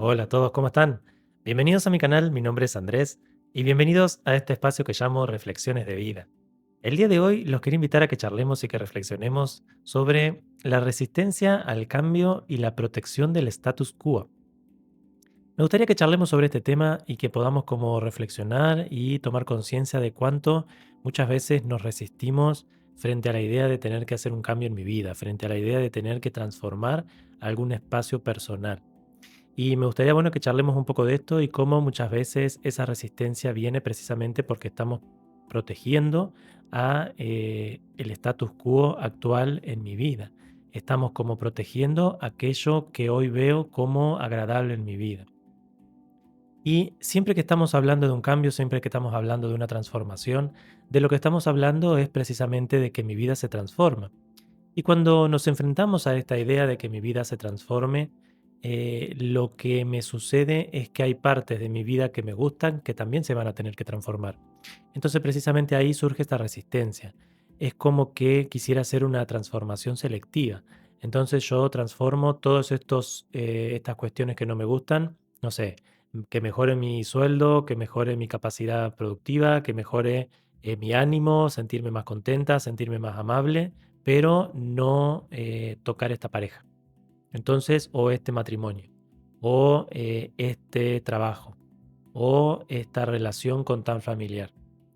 Hola a todos, ¿cómo están? Bienvenidos a mi canal, mi nombre es Andrés y bienvenidos a este espacio que llamo Reflexiones de Vida. El día de hoy los quiero invitar a que charlemos y que reflexionemos sobre la resistencia al cambio y la protección del status quo. Me gustaría que charlemos sobre este tema y que podamos como reflexionar y tomar conciencia de cuánto muchas veces nos resistimos frente a la idea de tener que hacer un cambio en mi vida, frente a la idea de tener que transformar algún espacio personal. Y me gustaría, bueno, que charlemos un poco de esto y cómo muchas veces esa resistencia viene precisamente porque estamos protegiendo a el status quo actual en mi vida. Estamos como protegiendo aquello que hoy veo como agradable en mi vida. Y siempre que estamos hablando de un cambio, siempre que estamos hablando de una transformación, de lo que estamos hablando es precisamente de que mi vida se transforma. Y cuando nos enfrentamos a esta idea de que mi vida se transforme, lo que me sucede es que hay partes de mi vida que me gustan que también se van a tener que transformar. Entonces precisamente ahí surge esta resistencia. Es como que quisiera hacer una transformación selectiva. Entonces yo transformo todas estas cuestiones que no me gustan, no sé, que mejore mi sueldo, que mejore mi capacidad productiva, que mejore mi ánimo, sentirme más contenta, sentirme más amable, pero no tocar esta pareja. Entonces, o este matrimonio, o este trabajo, o esta relación con tal familiar,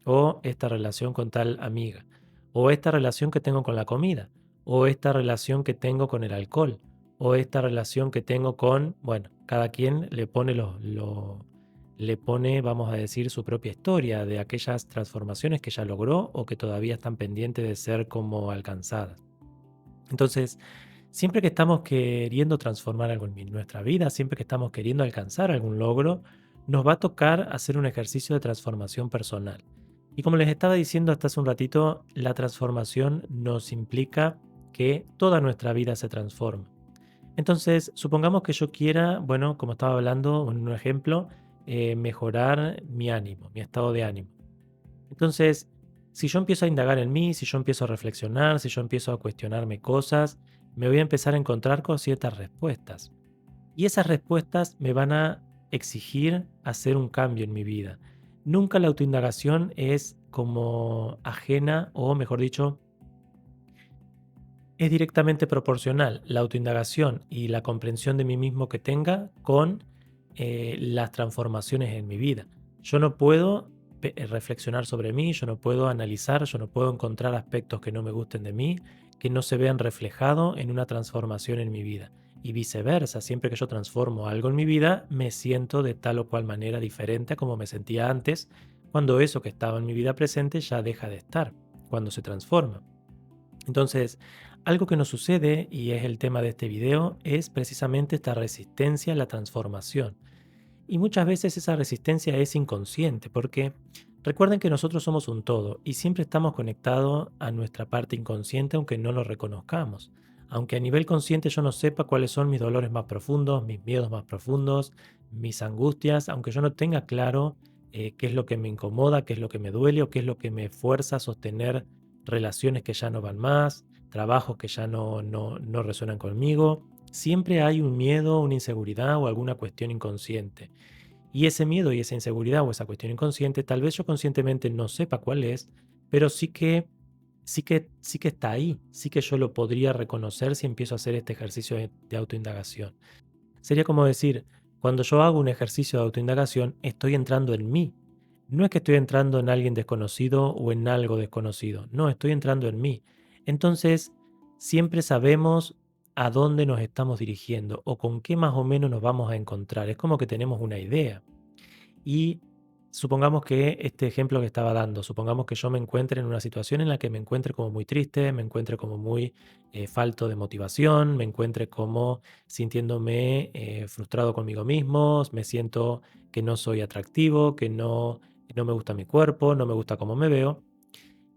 o esta relación con tal amiga, o esta relación que tengo con la comida, o esta relación que tengo con el alcohol, o esta relación que tengo con, bueno, cada quien le pone le pone, vamos a decir, su propia historia de aquellas transformaciones que ya logró o que todavía están pendientes de ser como alcanzadas. Entonces, siempre que estamos queriendo transformar algo en nuestra vida, siempre que estamos queriendo alcanzar algún logro, nos va a tocar hacer un ejercicio de transformación personal. Y como les estaba diciendo hasta hace un ratito, la transformación nos implica que toda nuestra vida se transforma. Entonces, supongamos que yo quiera, bueno, como estaba hablando en un ejemplo, mejorar mi ánimo, mi estado de ánimo. Entonces, si yo empiezo a indagar en mí, si yo empiezo a reflexionar, si yo empiezo a cuestionarme cosas, me voy a empezar a encontrar con ciertas respuestas. Y esas respuestas me van a exigir hacer un cambio en mi vida. Nunca la autoindagación es como ajena o, mejor dicho, es directamente proporcional la autoindagación y la comprensión de mí mismo que tenga con las transformaciones en mi vida. Yo no puedo reflexionar sobre mí, yo no puedo analizar, yo no puedo encontrar aspectos que no me gusten de mí, que no se vean reflejados en una transformación en mi vida. Y viceversa, siempre que yo transformo algo en mi vida, me siento de tal o cual manera diferente a como me sentía antes, cuando eso que estaba en mi vida presente ya deja de estar, cuando se transforma. Entonces, algo que nos sucede, y es el tema de este video, es precisamente esta resistencia a la transformación. Y muchas veces esa resistencia es inconsciente, porque recuerden que nosotros somos un todo y siempre estamos conectados a nuestra parte inconsciente aunque no lo reconozcamos. Aunque a nivel consciente yo no sepa cuáles son mis dolores más profundos, mis miedos más profundos, mis angustias, aunque yo no tenga claro qué es lo que me incomoda, qué es lo que me duele o qué es lo que me fuerza a sostener relaciones que ya no van más, trabajos que ya no resuenan conmigo, siempre hay un miedo, una inseguridad o alguna cuestión inconsciente. Y ese miedo y esa inseguridad o esa cuestión inconsciente, tal vez yo conscientemente no sepa cuál es, pero sí que está ahí, sí que yo lo podría reconocer si empiezo a hacer este ejercicio de autoindagación. Sería como decir, cuando yo hago un ejercicio de autoindagación, estoy entrando en mí. No es que estoy entrando en alguien desconocido o en algo desconocido, no, estoy entrando en mí. Entonces, siempre sabemos a dónde nos estamos dirigiendo o con qué más o menos nos vamos a encontrar. Es como que tenemos una idea. Y supongamos que este ejemplo que estaba dando, supongamos que yo me encuentre en una situación en la que me encuentre como muy triste, me encuentre como muy falto de motivación, me encuentre como sintiéndome frustrado conmigo mismo, me siento que no soy atractivo, que no me gusta mi cuerpo, no me gusta cómo me veo.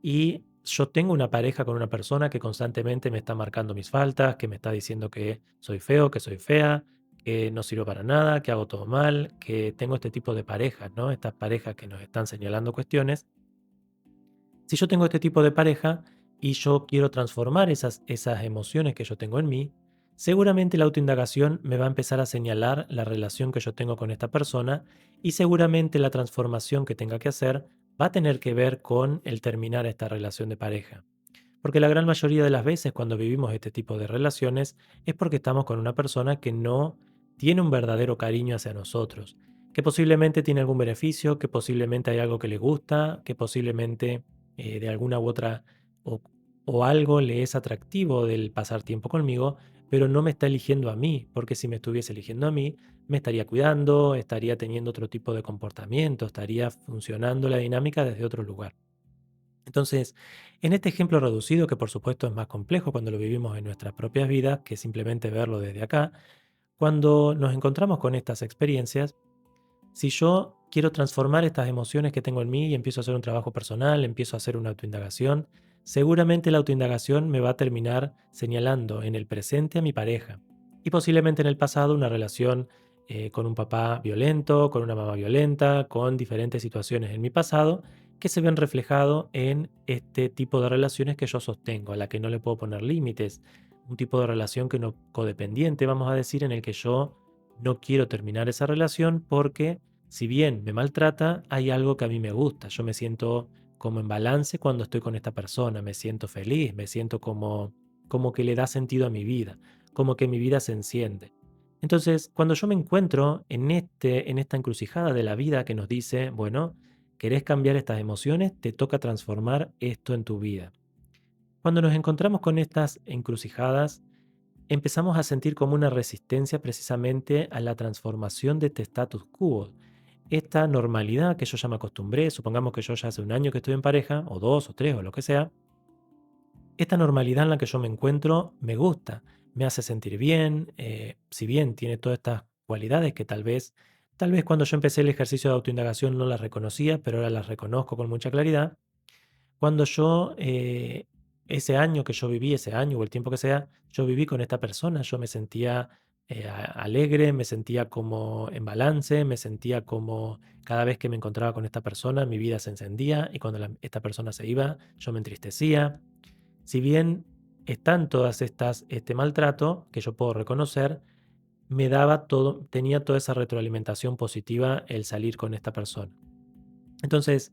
Y yo tengo una pareja con una persona que constantemente me está marcando mis faltas, que me está diciendo que soy feo, que soy fea, que no sirvo para nada, que hago todo mal, que tengo este tipo de parejas, ¿no? Estas parejas que nos están señalando cuestiones. Si yo tengo este tipo de pareja y yo quiero transformar esas emociones que yo tengo en mí, seguramente la autoindagación me va a empezar a señalar la relación que yo tengo con esta persona y seguramente la transformación que tenga que hacer va a tener que ver con el terminar esta relación de pareja. Porque la gran mayoría de las veces cuando vivimos este tipo de relaciones es porque estamos con una persona que no tiene un verdadero cariño hacia nosotros, que posiblemente tiene algún beneficio, que posiblemente hay algo que le gusta, que posiblemente de alguna u otra o, o algo le es atractivo del pasar tiempo conmigo, pero no me está eligiendo a mí, porque si me estuviese eligiendo a mí, me estaría cuidando, estaría teniendo otro tipo de comportamiento, estaría funcionando la dinámica desde otro lugar. Entonces, en este ejemplo reducido, que por supuesto es más complejo cuando lo vivimos en nuestras propias vidas que simplemente verlo desde acá, cuando nos encontramos con estas experiencias, si yo quiero transformar estas emociones que tengo en mí y empiezo a hacer un trabajo personal, empiezo a hacer una autoindagación, seguramente la autoindagación me va a terminar señalando en el presente a mi pareja y posiblemente en el pasado una relación con un papá violento, con una mamá violenta, con diferentes situaciones en mi pasado que se ven reflejado en este tipo de relaciones que yo sostengo, a la que no le puedo poner límites, un tipo de relación que no codependiente, vamos a decir, en el que yo no quiero terminar esa relación porque si bien me maltrata, hay algo que a mí me gusta. Yo me siento como en balance cuando estoy con esta persona, me siento feliz, me siento como que le da sentido a mi vida, como que mi vida se enciende. Entonces, cuando yo me encuentro en esta encrucijada de la vida que nos dice, bueno, querés cambiar estas emociones, te toca transformar esto en tu vida. Cuando nos encontramos con estas encrucijadas, empezamos a sentir como una resistencia precisamente a la transformación de este status quo, esta normalidad que yo ya me acostumbré, supongamos que yo ya hace un año que estoy en pareja, o dos, o tres, o lo que sea, esta normalidad en la que yo me encuentro me gusta, me hace sentir bien, si bien tiene todas estas cualidades que tal vez cuando yo empecé el ejercicio de autoindagación no las reconocía, pero ahora las reconozco con mucha claridad. Cuando yo, ese año que yo viví, ese año o el tiempo que sea, yo viví con esta persona, yo me sentía alegre, me sentía como en balance, me sentía como cada vez que me encontraba con esta persona, mi vida se encendía y cuando esta persona se iba, yo me entristecía. Si bien están todas estas, este maltrato que yo puedo reconocer, me daba todo, tenía toda esa retroalimentación positiva el salir con esta persona. Entonces,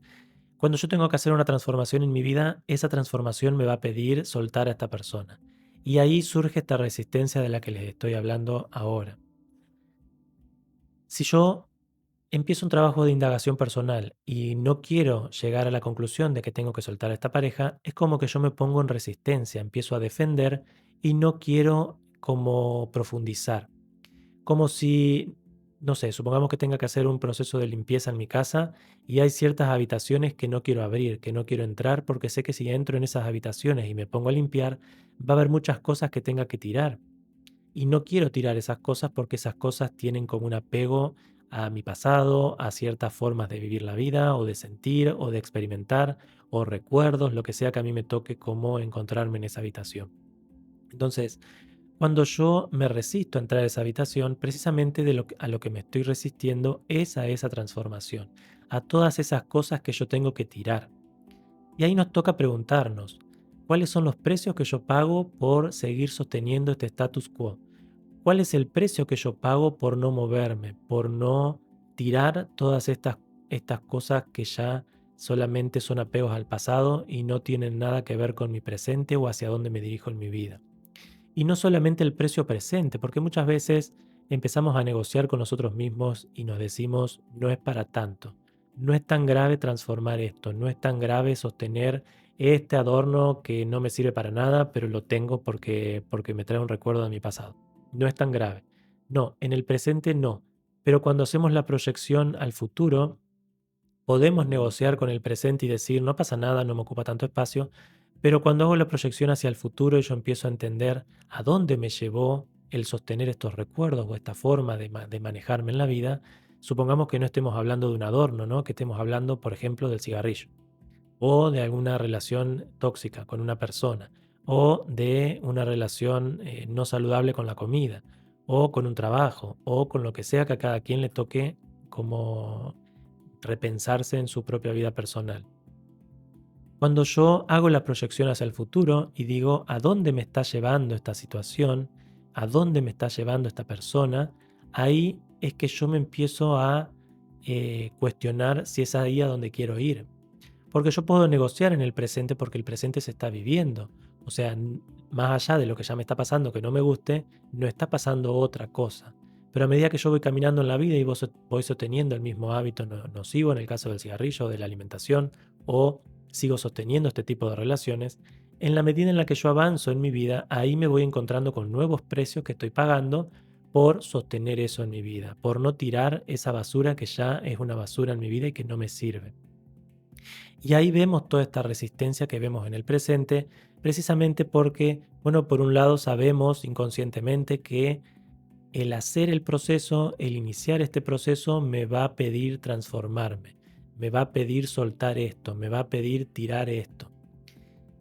cuando yo tengo que hacer una transformación en mi vida, esa transformación me va a pedir soltar a esta persona. Y ahí surge esta resistencia de la que les estoy hablando ahora. Si yo empiezo un trabajo de indagación personal y no quiero llegar a la conclusión de que tengo que soltar a esta pareja, es como que yo me pongo en resistencia, empiezo a defender y no quiero como profundizar. Como si, no sé, supongamos que tenga que hacer un proceso de limpieza en mi casa y hay ciertas habitaciones que no quiero abrir, que no quiero entrar porque sé que si entro en esas habitaciones y me pongo a limpiar, va a haber muchas cosas que tenga que tirar. Y no quiero tirar esas cosas porque esas cosas tienen como un apego a mi pasado, a ciertas formas de vivir la vida o de sentir o de experimentar o recuerdos, lo que sea que a mí me toque como encontrarme en esa habitación. Entonces, cuando yo me resisto a entrar a esa habitación, precisamente a lo que me estoy resistiendo es a esa transformación, a todas esas cosas que yo tengo que tirar. Y ahí nos toca preguntarnos, ¿cuáles son los precios que yo pago por seguir sosteniendo este status quo? ¿Cuál es el precio que yo pago por no moverme, por no tirar todas estas cosas que ya solamente son apegos al pasado y no tienen nada que ver con mi presente o hacia dónde me dirijo en mi vida? Y no solamente el precio presente, porque muchas veces empezamos a negociar con nosotros mismos y nos decimos, no es para tanto, no es tan grave transformar esto, no es tan grave sostener este adorno que no me sirve para nada, pero lo tengo porque me trae un recuerdo de mi pasado. No es tan grave. No, en el presente no. Pero cuando hacemos la proyección al futuro, podemos negociar con el presente y decir, no pasa nada, no me ocupa tanto espacio, pero cuando hago la proyección hacia el futuro y yo empiezo a entender a dónde me llevó el sostener estos recuerdos o esta forma de manejarme en la vida, supongamos que no estemos hablando de un adorno, ¿no? Que estemos hablando, por ejemplo, del cigarrillo, o de alguna relación tóxica con una persona, o de una relación no saludable con la comida, o con un trabajo, o con lo que sea que a cada quien le toque como repensarse en su propia vida personal. Cuando yo hago la proyección hacia el futuro y digo a dónde me está llevando esta situación, a dónde me está llevando esta persona, ahí es que yo me empiezo a cuestionar si es ahí a donde quiero ir. Porque yo puedo negociar en el presente porque el presente se está viviendo. O sea, más allá de lo que ya me está pasando que no me guste, no está pasando otra cosa. Pero a medida que yo voy caminando en la vida y voy sosteniendo el mismo hábito nocivo, en el caso del cigarrillo, de la alimentación, o sigo sosteniendo este tipo de relaciones, en la medida en la que yo avanzo en mi vida, ahí me voy encontrando con nuevos precios que estoy pagando por sostener eso en mi vida, por no tirar esa basura que ya es una basura en mi vida y que no me sirve. Y ahí vemos toda esta resistencia que vemos en el presente, precisamente porque, bueno, por un lado sabemos inconscientemente que el hacer el proceso, el iniciar este proceso, me va a pedir transformarme, me va a pedir soltar esto, me va a pedir tirar esto.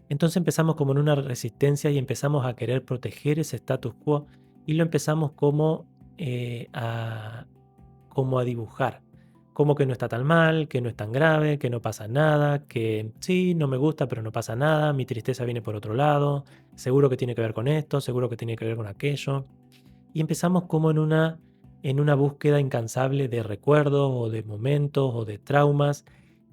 Entonces empezamos como en una resistencia y empezamos a querer proteger ese status quo y lo empezamos a como a dibujar. Como que no está tan mal, que no es tan grave, que no pasa nada, que sí, no me gusta, pero no pasa nada, mi tristeza viene por otro lado, seguro que tiene que ver con esto, seguro que tiene que ver con aquello. Y empezamos como en una búsqueda incansable de recuerdos o de momentos o de traumas.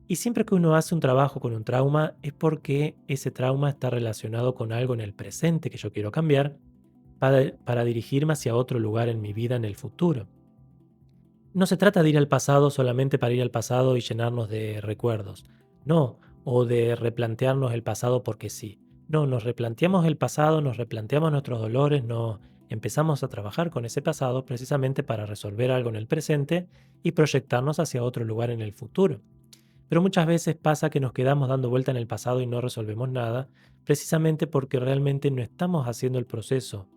Y siempre que uno hace un trabajo con un trauma es porque ese trauma está relacionado con algo en el presente que yo quiero cambiar para dirigirme hacia otro lugar en mi vida en el futuro. No se trata de ir al pasado solamente para ir al pasado y llenarnos de recuerdos. No, o de replantearnos el pasado porque sí. No, nos replanteamos el pasado, nos replanteamos nuestros dolores, nos empezamos a trabajar con ese pasado precisamente para resolver algo en el presente y proyectarnos hacia otro lugar en el futuro. Pero muchas veces pasa que nos quedamos dando vuelta en el pasado y no resolvemos nada, precisamente porque realmente no estamos haciendo el proceso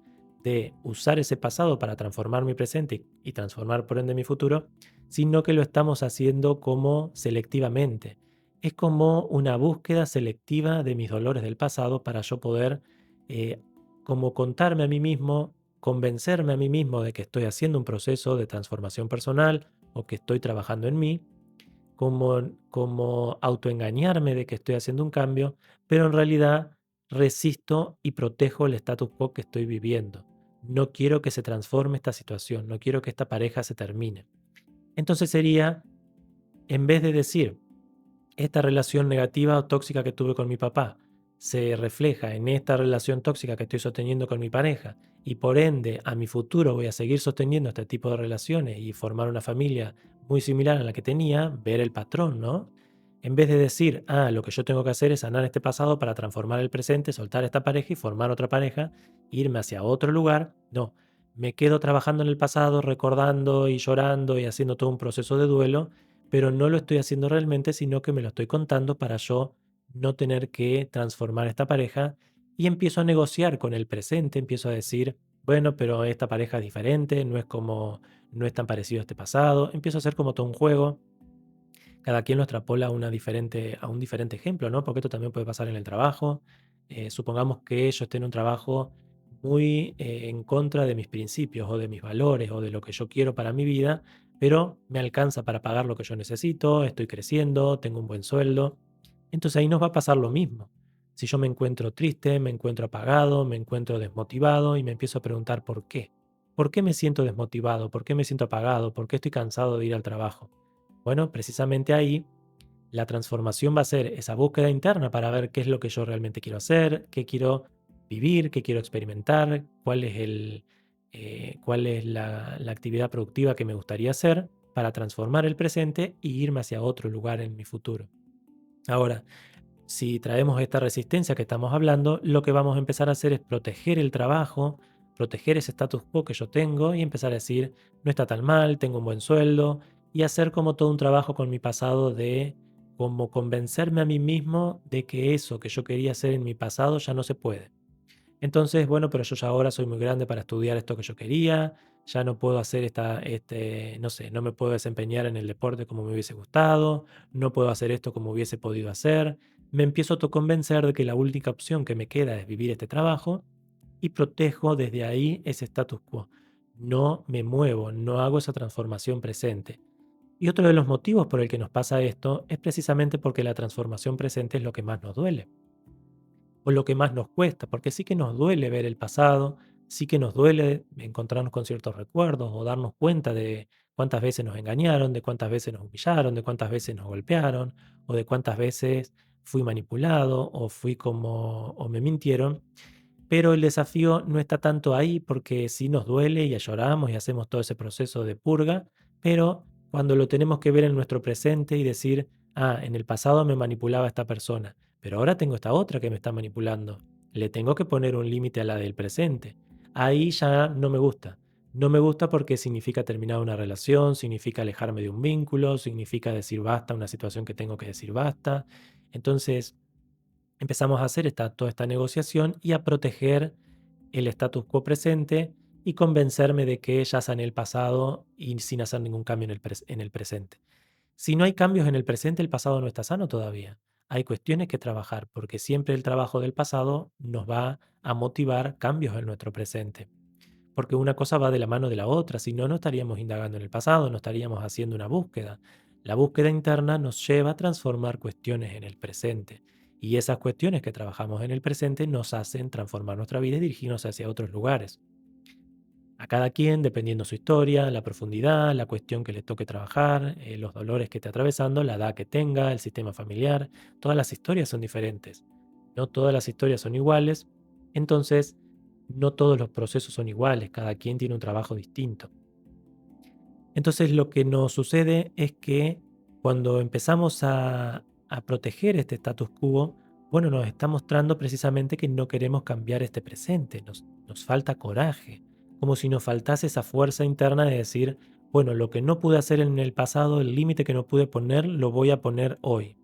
de usar ese pasado para transformar mi presente y transformar por ende mi futuro, sino que lo estamos haciendo como selectivamente. Es como una búsqueda selectiva de mis dolores del pasado para yo poder eh, como contarme a mí mismo, convencerme a mí mismo de que estoy haciendo un proceso de transformación personal o que estoy trabajando en mí como autoengañarme de que estoy haciendo un cambio, pero en realidad resisto y protejo el status quo que estoy viviendo. No quiero que se transforme esta situación, no quiero que esta pareja se termine. Entonces sería, en vez de decir, esta relación negativa o tóxica que tuve con mi papá se refleja en esta relación tóxica que estoy sosteniendo con mi pareja y por ende a mi futuro voy a seguir sosteniendo este tipo de relaciones y formar una familia muy similar a la que tenía, ver el patrón, ¿no? En vez de decir, lo que yo tengo que hacer es sanar este pasado para transformar el presente, soltar esta pareja y formar otra pareja, irme hacia otro lugar, no, me quedo trabajando en el pasado, recordando y llorando y haciendo todo un proceso de duelo, pero no lo estoy haciendo realmente, sino que me lo estoy contando para yo no tener que transformar esta pareja y empiezo a negociar con el presente, empiezo a decir, bueno, pero esta pareja es diferente, no es tan parecido a este pasado, empiezo a hacer como todo un juego, cada quien lo extrapola a un diferente ejemplo, ¿no? Porque esto también puede pasar en el trabajo. Supongamos que yo esté en un trabajo muy en contra de mis principios o de mis valores o de lo que yo quiero para mi vida, pero me alcanza para pagar lo que yo necesito, estoy creciendo, tengo un buen sueldo. Entonces ahí nos va a pasar lo mismo. Si yo me encuentro triste, me encuentro apagado, me encuentro desmotivado y me empiezo a preguntar por qué. ¿Por qué me siento desmotivado? ¿Por qué me siento apagado? ¿Por qué estoy cansado de ir al trabajo? Bueno, precisamente ahí la transformación va a ser esa búsqueda interna para ver qué es lo que yo realmente quiero hacer, qué quiero vivir, qué quiero experimentar, cuál es la actividad productiva que me gustaría hacer para transformar el presente y irme hacia otro lugar en mi futuro. Ahora, si traemos esta resistencia que estamos hablando, lo que vamos a empezar a hacer es proteger el trabajo, proteger ese status quo que yo tengo y empezar a decir, no está tan mal, tengo un buen sueldo y hacer como todo un trabajo con mi pasado de como convencerme a mí mismo de que eso que yo quería hacer en mi pasado ya no se puede. Entonces, bueno, pero yo ya ahora soy muy grande para estudiar esto que yo quería, ya no puedo hacer no sé, no me puedo desempeñar en el deporte como me hubiese gustado, no puedo hacer esto como hubiese podido hacer. Me empiezo a autoconvencer de que la única opción que me queda es vivir este trabajo y protejo desde ahí ese status quo. No me muevo, no hago esa transformación presente. Y otro de los motivos por el que nos pasa esto es precisamente porque la transformación presente es lo que más nos duele o lo que más nos cuesta, porque sí que nos duele ver el pasado, sí que nos duele encontrarnos con ciertos recuerdos o darnos cuenta de cuántas veces nos engañaron, de cuántas veces nos humillaron, de cuántas veces nos golpearon o de cuántas veces fui manipulado o fui como o me mintieron. Pero el desafío no está tanto ahí porque sí nos duele y lloramos y hacemos todo ese proceso de purga, pero cuando lo tenemos que ver en nuestro presente y decir, ah, en el pasado me manipulaba esta persona, pero ahora tengo esta otra que me está manipulando. Le tengo que poner un límite a la del presente. Ahí ya no me gusta. No me gusta porque significa terminar una relación, significa alejarme de un vínculo, significa decir basta a una situación que tengo que decir basta. Entonces, empezamos a hacer toda esta negociación y a proteger el status quo presente y convencerme de que ya sané el pasado y sin hacer ningún cambio en el presente. Si no hay cambios en el presente, el pasado no está sano todavía. Hay cuestiones que trabajar porque siempre el trabajo del pasado nos va a motivar cambios en nuestro presente. Porque una cosa va de la mano de la otra, si no, no estaríamos indagando en el pasado, no estaríamos haciendo una búsqueda. La búsqueda interna nos lleva a transformar cuestiones en el presente. Y esas cuestiones que trabajamos en el presente nos hacen transformar nuestra vida y dirigirnos hacia otros lugares. A cada quien, dependiendo su historia, la profundidad, la cuestión que le toque trabajar, los dolores que esté atravesando, la edad que tenga, el sistema familiar, todas las historias son diferentes. No todas las historias son iguales, entonces no todos los procesos son iguales, cada quien tiene un trabajo distinto. Entonces lo que nos sucede es que cuando empezamos a proteger este status quo, bueno, nos está mostrando precisamente que no queremos cambiar este presente, nos falta coraje, como si nos faltase esa fuerza interna de decir, bueno, lo que no pude hacer en el pasado, el límite que no pude poner, lo voy a poner hoy.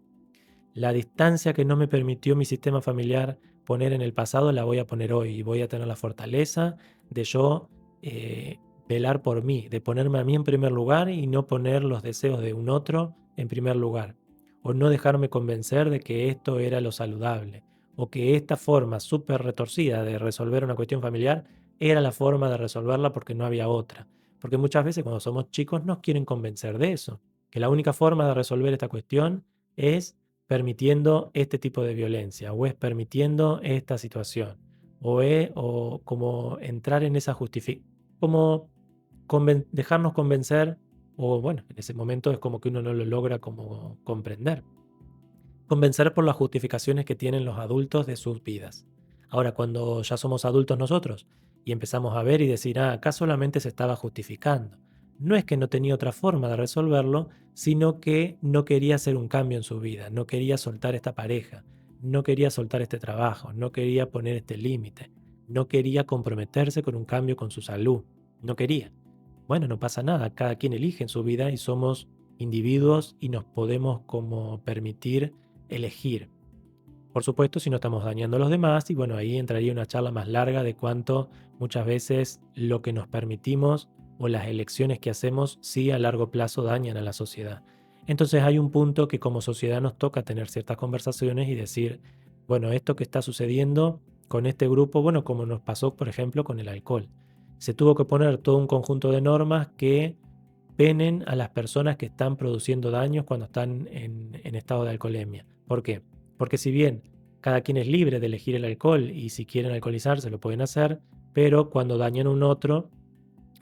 La distancia que no me permitió mi sistema familiar poner en el pasado la voy a poner hoy y voy a tener la fortaleza de yo eh, velar por mí, de ponerme a mí en primer lugar y no poner los deseos de un otro en primer lugar. O no dejarme convencer de que esto era lo saludable. O que esta forma súper retorcida de resolver una cuestión familiar era la forma de resolverla porque no había otra. Porque muchas veces cuando somos chicos nos quieren convencer de eso. Que la única forma de resolver esta cuestión es permitiendo este tipo de violencia o es permitiendo esta situación o como entrar en esa justificación, como dejarnos convencer o bueno, en ese momento es como que uno no lo logra como comprender. Convencer por las justificaciones que tienen los adultos de sus vidas. Ahora, cuando ya somos adultos nosotros y empezamos a ver y decir, ah, acá solamente se estaba justificando. No es que no tenía otra forma de resolverlo, sino que no quería hacer un cambio en su vida, no quería soltar esta pareja, no quería soltar este trabajo, no quería poner este límite, no quería comprometerse con un cambio con su salud, no quería. Bueno, no pasa nada, cada quien elige en su vida y somos individuos y nos podemos como permitir elegir. Por supuesto, si no estamos dañando a los demás, y bueno, ahí entraría una charla más larga de cuánto muchas veces lo que nos permitimos o las elecciones que hacemos sí a largo plazo dañan a la sociedad. Entonces hay un punto que como sociedad nos toca tener ciertas conversaciones y decir, bueno, esto que está sucediendo con este grupo, bueno, como nos pasó por ejemplo con el alcohol. Se tuvo que poner todo un conjunto de normas que penen a las personas que están produciendo daños cuando están en estado de alcoholemia. ¿Por qué? Porque si bien cada quien es libre de elegir el alcohol y si quieren alcoholizarse lo pueden hacer, pero cuando dañan a un otro,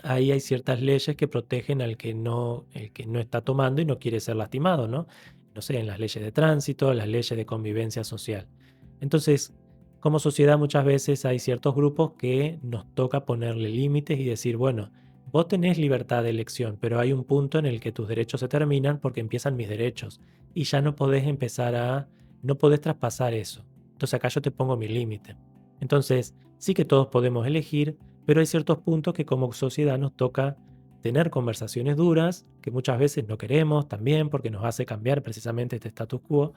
ahí hay ciertas leyes que protegen al que no, el que no está tomando y no quiere ser lastimado, ¿no? No sé, en las leyes de tránsito, las leyes de convivencia social. Entonces, como sociedad muchas veces hay ciertos grupos que nos toca ponerle límites y decir, bueno, vos tenés libertad de elección, pero hay un punto en el que tus derechos se terminan porque empiezan mis derechos y ya no podés no podés traspasar eso. Entonces acá yo te pongo mi límite. Entonces, sí que todos podemos elegir, pero hay ciertos puntos que como sociedad nos toca tener conversaciones duras, que muchas veces no queremos también porque nos hace cambiar precisamente este status quo,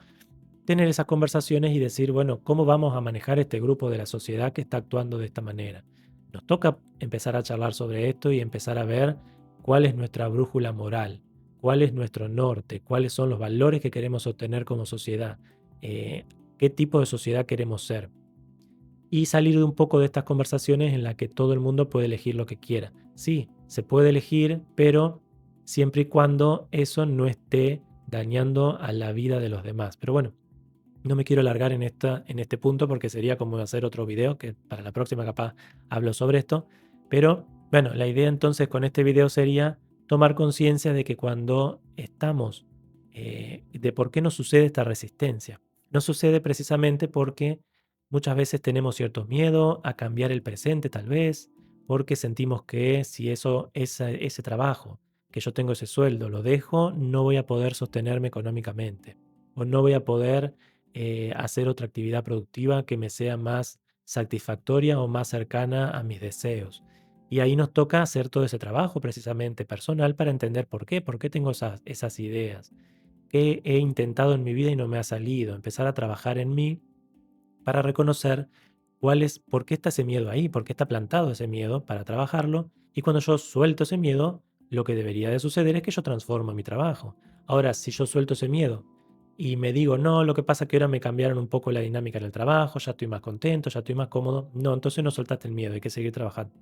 tener esas conversaciones y decir, bueno, ¿cómo vamos a manejar este grupo de la sociedad que está actuando de esta manera? Nos toca empezar a charlar sobre esto y empezar a ver cuál es nuestra brújula moral, cuál es nuestro norte, cuáles son los valores que queremos obtener como sociedad, qué tipo de sociedad queremos ser y salir de un poco de estas conversaciones en las que todo el mundo puede elegir lo que quiera. Sí, se puede elegir, pero siempre y cuando eso no esté dañando a la vida de los demás. Pero bueno, No me quiero alargar en este punto porque sería como hacer otro video, que para la próxima capaz hablo sobre esto. Pero bueno, la idea entonces con este video sería tomar conciencia de que cuando estamos, de por qué nos sucede esta resistencia. No sucede precisamente porque muchas veces tenemos ciertos miedos a cambiar el presente tal vez, porque sentimos que si ese trabajo, que yo tengo ese sueldo, lo dejo, no voy a poder sostenerme económicamente o no voy a poder hacer otra actividad productiva que me sea más satisfactoria o más cercana a mis deseos. Y ahí nos toca hacer todo ese trabajo precisamente personal para entender por qué tengo esas ideas, qué he intentado en mi vida y no me ha salido, empezar a trabajar en mí para reconocer por qué está ese miedo ahí, por qué está plantado ese miedo para trabajarlo. Y cuando yo suelto ese miedo, lo que debería de suceder es que yo transformo mi trabajo. Ahora, si yo suelto ese miedo y me digo, no, lo que pasa es que ahora me cambiaron un poco la dinámica en el trabajo, ya estoy más contento, ya estoy más cómodo. No, entonces no soltaste el miedo, hay que seguir trabajando.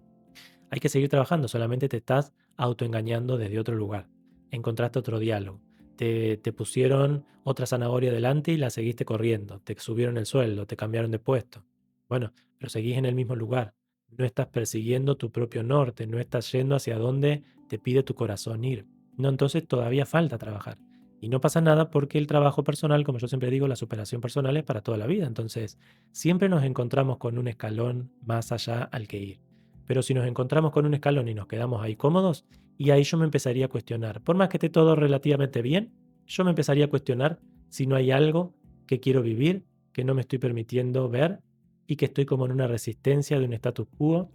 Hay que seguir trabajando, solamente te estás autoengañando desde otro lugar. Encontraste otro diálogo. Te pusieron otra zanahoria delante y la seguiste corriendo. Te subieron el sueldo, te cambiaron de puesto. Bueno, pero seguís en el mismo lugar. No estás persiguiendo tu propio norte, no estás yendo hacia donde te pide tu corazón ir. No, entonces todavía falta trabajar. Y no pasa nada porque el trabajo personal, como yo siempre digo, la superación personal es para toda la vida. Entonces, siempre nos encontramos con un escalón más allá al que ir. Pero si nos encontramos con un escalón y nos quedamos ahí cómodos, y ahí yo me empezaría a cuestionar, por más que esté todo relativamente bien, yo me empezaría a cuestionar si no hay algo que quiero vivir, que no me estoy permitiendo ver y que estoy como en una resistencia de un status quo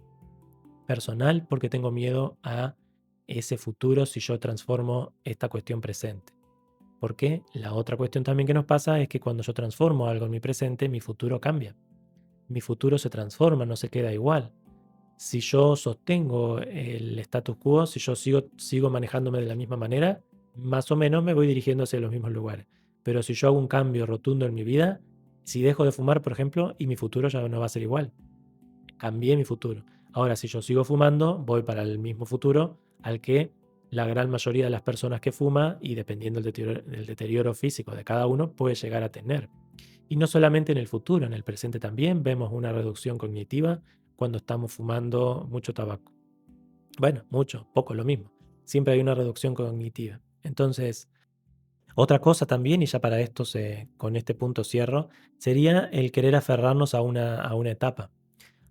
personal porque tengo miedo a ese futuro si yo transformo esta cuestión presente. Porque la otra cuestión también que nos pasa es que cuando yo transformo algo en mi presente, mi futuro cambia. Mi futuro se transforma, no se queda igual. Si yo sostengo el status quo, si yo sigo manejándome de la misma manera, más o menos me voy dirigiendo hacia los mismos lugares. Pero si yo hago un cambio rotundo en mi vida, si dejo de fumar, por ejemplo, y mi futuro ya no va a ser igual. Cambié mi futuro. Ahora, si yo sigo fumando, voy para el mismo futuro al que la gran mayoría de las personas que fuma, y dependiendo del deterioro físico de cada uno, puede llegar a tener. Y no solamente en el futuro, en el presente también vemos una reducción cognitiva cuando estamos fumando mucho tabaco. Bueno, mucho, poco, lo mismo. Siempre hay una reducción cognitiva. Entonces, otra cosa también, y ya para esto con este punto cierro, sería el querer aferrarnos a una etapa.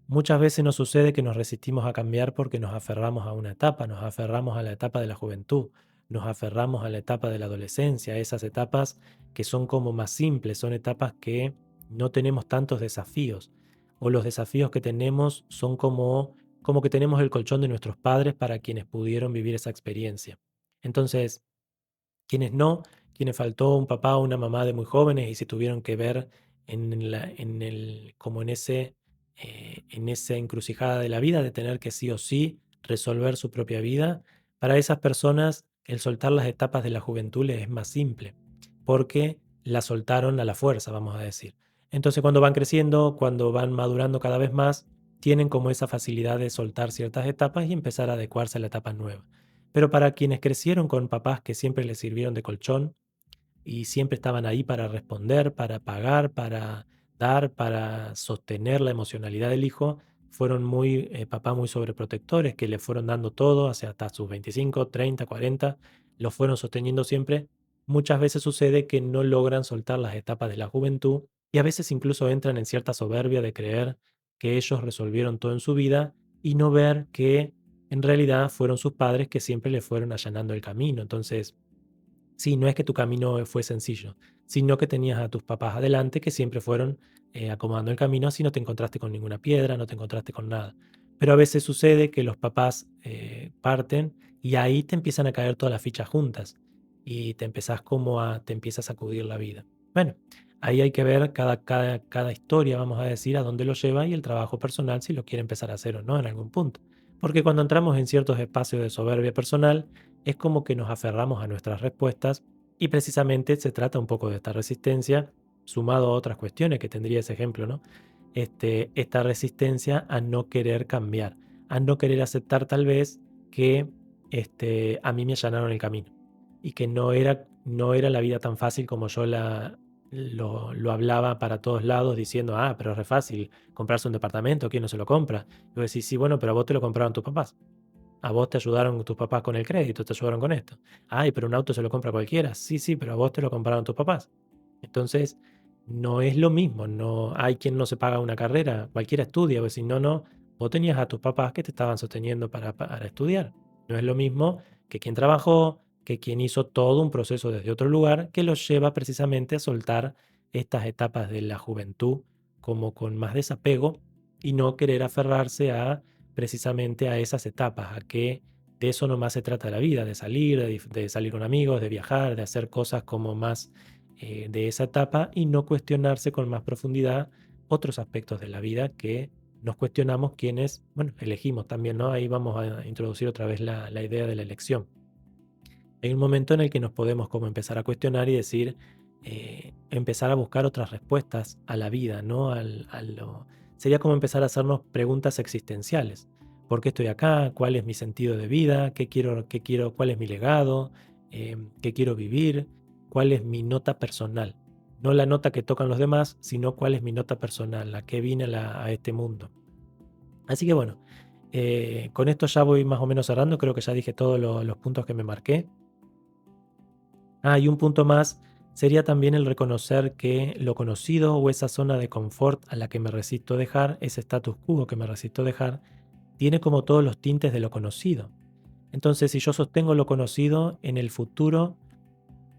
Muchas veces nos sucede que nos resistimos a cambiar porque nos aferramos a una etapa, nos aferramos a la etapa de la juventud, nos aferramos a la etapa de la adolescencia, esas etapas que son como más simples, son etapas que no tenemos tantos desafíos, o los desafíos que tenemos son como que tenemos el colchón de nuestros padres para quienes pudieron vivir esa experiencia. Entonces, quienes no, quienes faltó un papá o una mamá de muy jóvenes y se tuvieron que ver como en esa encrucijada de la vida de tener que sí o sí resolver su propia vida, para esas personas el soltar las etapas de la juventud les es más simple, porque la soltaron a la fuerza, vamos a decir. Entonces cuando van creciendo, cuando van madurando cada vez más, tienen como esa facilidad de soltar ciertas etapas y empezar a adecuarse a la etapa nueva. Pero para quienes crecieron con papás que siempre les sirvieron de colchón y siempre estaban ahí para responder, para pagar, para dar, para sostener la emocionalidad del hijo, fueron papás muy sobreprotectores que le fueron dando todo, hacia hasta sus 25, 30, 40, lo fueron sosteniendo siempre. Muchas veces sucede que no logran soltar las etapas de la juventud y a veces incluso entran en cierta soberbia de creer que ellos resolvieron todo en su vida y no ver que en realidad fueron sus padres que siempre le fueron allanando el camino. Entonces, sí, no es que tu camino fue sencillo, sino que tenías a tus papás adelante que siempre fueron acomodando el camino, así no te encontraste con ninguna piedra, no te encontraste con nada. Pero a veces sucede que los papás parten y ahí te empiezan a caer todas las fichas juntas y te empieza a sacudir la vida. Bueno, ahí hay que ver cada historia, vamos a decir, a dónde lo lleva y el trabajo personal si lo quiere empezar a hacer o no en algún punto. Porque cuando entramos en ciertos espacios de soberbia personal, es como que nos aferramos a nuestras respuestas y precisamente se trata un poco de esta resistencia, sumado a otras cuestiones que tendría ese ejemplo, ¿no? Esta resistencia a no querer cambiar, a no querer aceptar tal vez que a mí me allanaron el camino y que no era la vida tan fácil como yo lo hablaba para todos lados diciendo, pero es re fácil comprarse un departamento, ¿quién no se lo compra? Y vos decís, sí, bueno, pero a vos te lo compraron tus papás. A vos te ayudaron tus papás con el crédito, te ayudaron con esto. Ay, pero un auto se lo compra cualquiera. Sí, sí, pero a vos te lo compraron tus papás. Entonces, no es lo mismo. No hay quien no se paga una carrera. Cualquiera estudia. Pues si no, no. Vos tenías a tus papás que te estaban sosteniendo para estudiar. No es lo mismo que quien trabajó, que quien hizo todo un proceso desde otro lugar que los lleva precisamente a soltar estas etapas de la juventud como con más desapego y no querer aferrarse a precisamente a esas etapas, a que de eso nomás se trata la vida, de salir, de salir con amigos, de viajar, de hacer cosas como más de esa etapa y no cuestionarse con más profundidad otros aspectos de la vida que nos cuestionamos quienes, bueno, elegimos también, ¿no? Ahí vamos a introducir otra vez la idea de la elección. Hay un momento en el que nos podemos como empezar a cuestionar y decir, empezar a buscar otras respuestas a la vida, ¿no? Sería como empezar a hacernos preguntas existenciales. ¿Por qué estoy acá? ¿Cuál es mi sentido de vida? ¿Qué quiero? ¿Cuál es mi legado? ¿Qué quiero vivir? ¿Cuál es mi nota personal? No la nota que tocan los demás, sino cuál es mi nota personal, la que vine a este mundo. Así que bueno, con esto ya voy más o menos cerrando, creo que ya dije todos los puntos que me marqué. Y un punto más sería también el reconocer que lo conocido o esa zona de confort a la que me resisto dejar, ese status quo que me resisto dejar, tiene como todos los tintes de lo conocido. Entonces, si yo sostengo lo conocido, en el futuro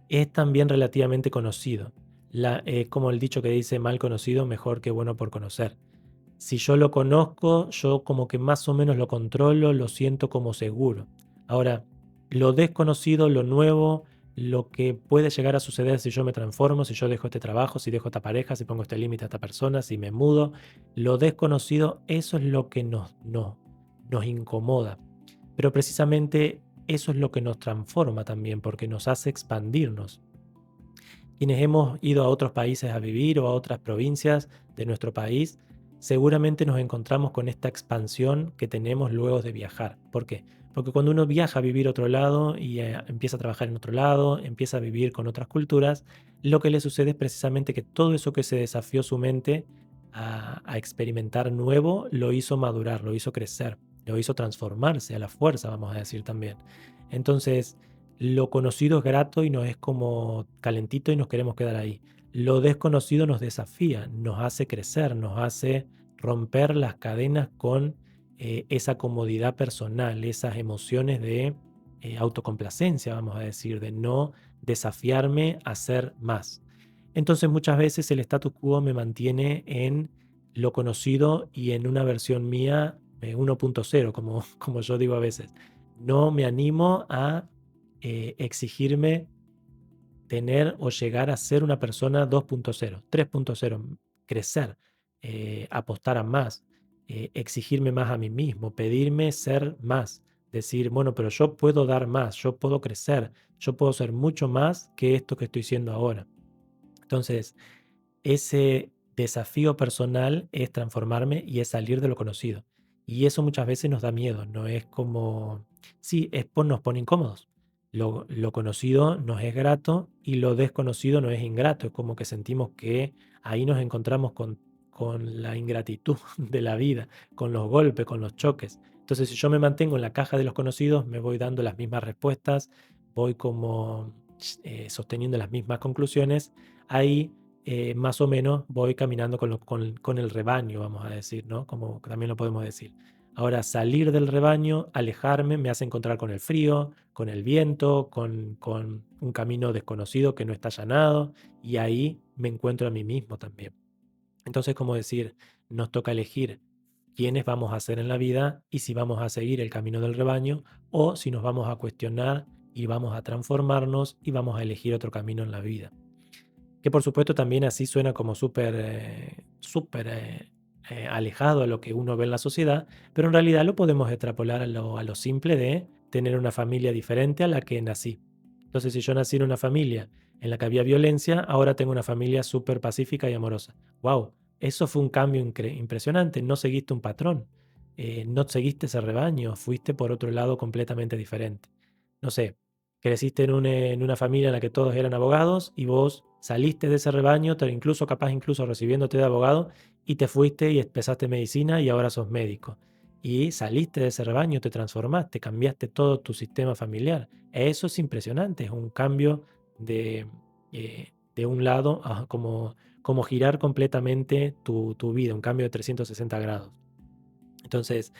es también relativamente conocido. Como el dicho que dice, mal conocido, mejor que bueno por conocer. Si yo lo conozco, yo como que más o menos lo controlo, lo siento como seguro. Ahora, lo desconocido, lo nuevo, lo que puede llegar a suceder si yo me transformo, si yo dejo este trabajo, si dejo esta pareja, si pongo este límite a esta persona, si me mudo, lo desconocido, eso es lo que nos incomoda. Pero precisamente eso es lo que nos transforma también, porque nos hace expandirnos. Quienes hemos ido a otros países a vivir o a otras provincias de nuestro país, seguramente nos encontramos con esta expansión que tenemos luego de viajar. ¿Por qué? Porque cuando uno viaja a vivir a otro lado y empieza a trabajar en otro lado, empieza a vivir con otras culturas, lo que le sucede es precisamente que todo eso que se desafió su mente a experimentar nuevo, lo hizo madurar, lo hizo crecer, lo hizo transformarse a la fuerza, vamos a decir también. Entonces, lo conocido es grato y nos es como calentito y nos queremos quedar ahí. Lo desconocido nos desafía, nos hace crecer, nos hace romper las cadenas con esa comodidad personal, esas emociones de autocomplacencia, vamos a decir, de no desafiarme a ser más. Entonces muchas veces el status quo me mantiene en lo conocido y en una versión mía 1.0, como yo digo a veces. No me animo a exigirme tener o llegar a ser una persona 2.0, 3.0, crecer, apostar a más, exigirme más a mí mismo, pedirme ser más, decir, bueno, pero yo puedo dar más, yo puedo crecer, yo puedo ser mucho más que esto que estoy siendo ahora. Entonces, ese desafío personal es transformarme y es salir de lo conocido. Y eso muchas veces nos da miedo, no es como, sí, nos pone incómodos. Lo conocido nos es grato y lo desconocido no es ingrato. Es como que sentimos que ahí nos encontramos con la ingratitud de la vida, con los golpes, con los choques. Entonces, si yo me mantengo en la caja de los conocidos, me voy dando las mismas respuestas, voy como sosteniendo las mismas conclusiones. Ahí más o menos voy caminando con el rebaño, vamos a decir, ¿no? Como también lo podemos decir. Ahora, salir del rebaño, alejarme, me hace encontrar con el frío, con el viento, con un camino desconocido que no está allanado, y ahí me encuentro a mí mismo también. Entonces, como decir, nos toca elegir quiénes vamos a ser en la vida y si vamos a seguir el camino del rebaño o si nos vamos a cuestionar y vamos a transformarnos y vamos a elegir otro camino en la vida. Que por supuesto también así suena como súper alejado a lo que uno ve en la sociedad, pero en realidad lo podemos extrapolar a lo simple de tener una familia diferente a la que nací. Entonces, si yo nací en una familia en la que había violencia, ahora tengo una familia súper pacífica y amorosa. ¡Wow! Eso fue un cambio impresionante. No seguiste un patrón, no seguiste ese rebaño, fuiste por otro lado completamente diferente. No sé, creciste en una familia en la que todos eran abogados y vos saliste de ese rebaño, incluso capaz incluso recibiéndote de abogado, y te fuiste y empezaste medicina y ahora sos médico. Y saliste de ese rebaño, te transformaste, cambiaste todo tu sistema familiar. Eso es impresionante, es un cambio de un lado a como girar completamente tu vida, un cambio de 360 grados. Entonces,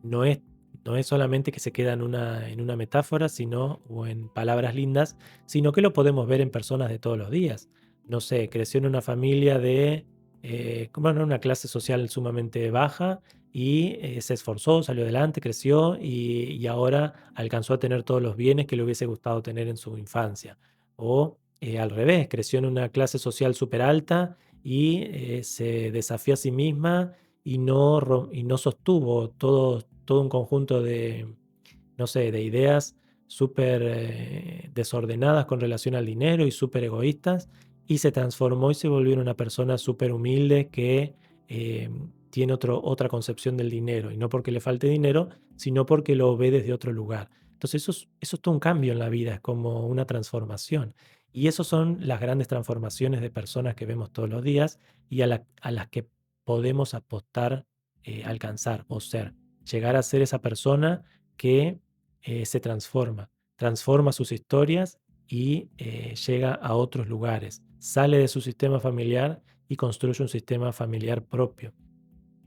no es, no es solamente que se queda en una metáfora, sino, o en palabras lindas, sino que lo podemos ver en personas de todos los días. No sé, creció en una familia bueno, en una clase social sumamente baja y se esforzó, salió adelante, creció y ahora alcanzó a tener todos los bienes que le hubiese gustado tener en su infancia. O al revés, creció en una clase social súper alta y se desafió a sí misma y no sostuvo todo un conjunto de, no sé, de ideas súper desordenadas con relación al dinero y súper egoístas, y se transformó y se volvió en una persona súper humilde que tiene otra concepción del dinero, y no porque le falte dinero, sino porque lo ve desde otro lugar. Entonces eso es todo un cambio en la vida, es como una transformación. Y eso son las grandes transformaciones de personas que vemos todos los días y a las que podemos apostar, alcanzar o ser. Llegar a ser esa persona que se transforma sus historias y llega a otros lugares, sale de su sistema familiar y construye un sistema familiar propio.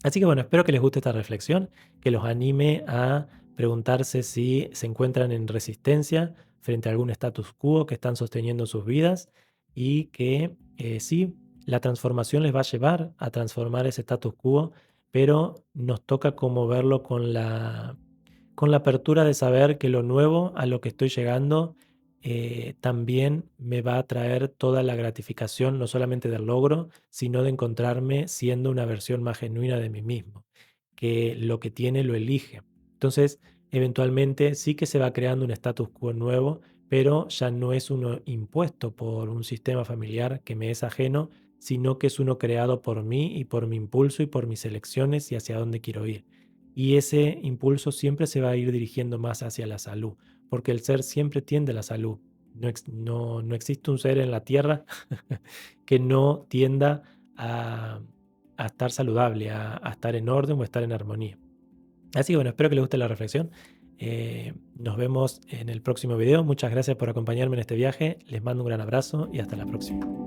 Así que bueno, espero que les guste esta reflexión, que los anime a preguntarse si se encuentran en resistencia frente a algún status quo que están sosteniendo sus vidas y que sí, la transformación les va a llevar a transformar ese status quo, pero nos toca como verlo con la apertura de saber que lo nuevo a lo que estoy llegando también me va a traer toda la gratificación, no solamente del logro, sino de encontrarme siendo una versión más genuina de mí mismo, que lo que tiene lo elige. Entonces, eventualmente sí que se va creando un status quo nuevo, pero ya no es uno impuesto por un sistema familiar que me es ajeno, sino que es uno creado por mí y por mi impulso y por mis elecciones y hacia dónde quiero ir. Y ese impulso siempre se va a ir dirigiendo más hacia la salud, porque el ser siempre tiende a la salud. No existe un ser en la tierra que no tienda a, a estar saludable, a estar en orden o a estar en armonía. Así que bueno, espero que les guste la reflexión. Nos vemos en el próximo video. Muchas gracias por acompañarme en este viaje. Les mando un gran abrazo y hasta la próxima.